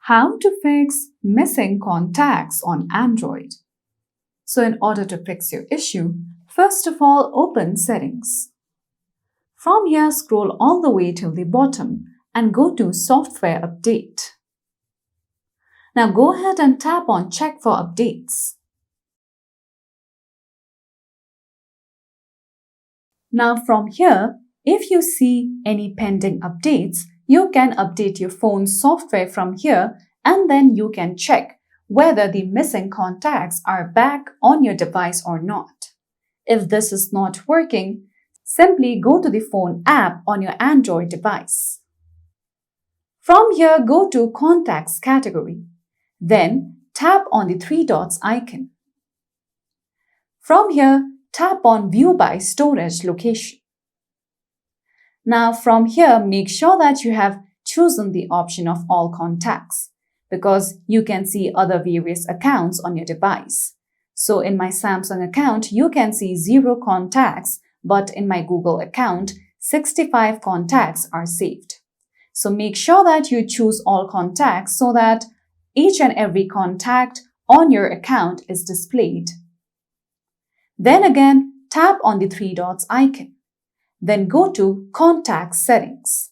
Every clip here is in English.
How to fix missing contacts on Android. So in order to fix your issue, first of all, open Settings. From here, scroll all the way till the bottom and go to Software Update. Now go ahead and tap on Check for Updates. Now from here, if you see any pending updates, you can update your phone's software from here and then you can check whether the missing contacts are back on your device or not. If this is not working, simply go to the phone app on your Android device. From here, go to Contacts category. Then tap on the three dots icon. From here, tap on View by Storage Location. Now from here, make sure that you have chosen the option of All Contacts because you can see other various accounts on your device. So in my Samsung account, you can see 0 contacts, but in my Google account, 65 contacts are saved. So make sure that you choose All Contacts so that each and every contact on your account is displayed. Then again, tap on the three dots icon. Then go to Contact Settings.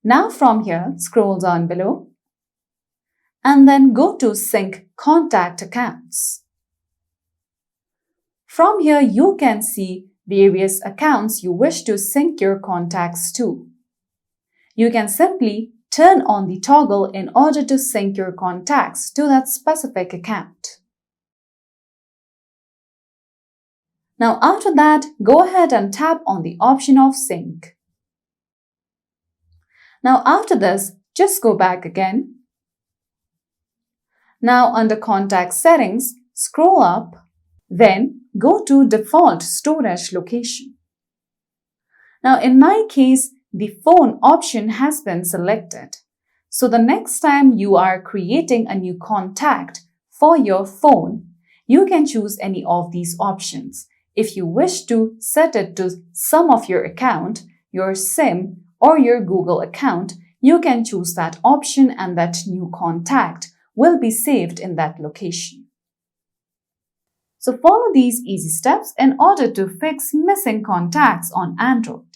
Now from here, scroll down below and then go to Sync Contact Accounts. From here, you can see various accounts you wish to sync your contacts to. You can simply turn on the toggle in order to sync your contacts to that specific account. Now after that, go ahead and tap on the option of Sync. Now after this, just go back again. Now under Contact Settings, scroll up, then go to Default Storage Location. Now in my case, the phone option has been selected. So the next time you are creating a new contact for your phone, you can choose any of these options. If you wish to set it to some of your account, your SIM or your Google account, you can choose that option and that new contact will be saved in that location. So follow these easy steps in order to fix missing contacts on Android.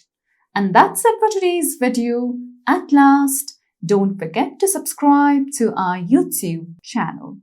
And that's it for today's video. At last, don't forget to subscribe to our YouTube channel.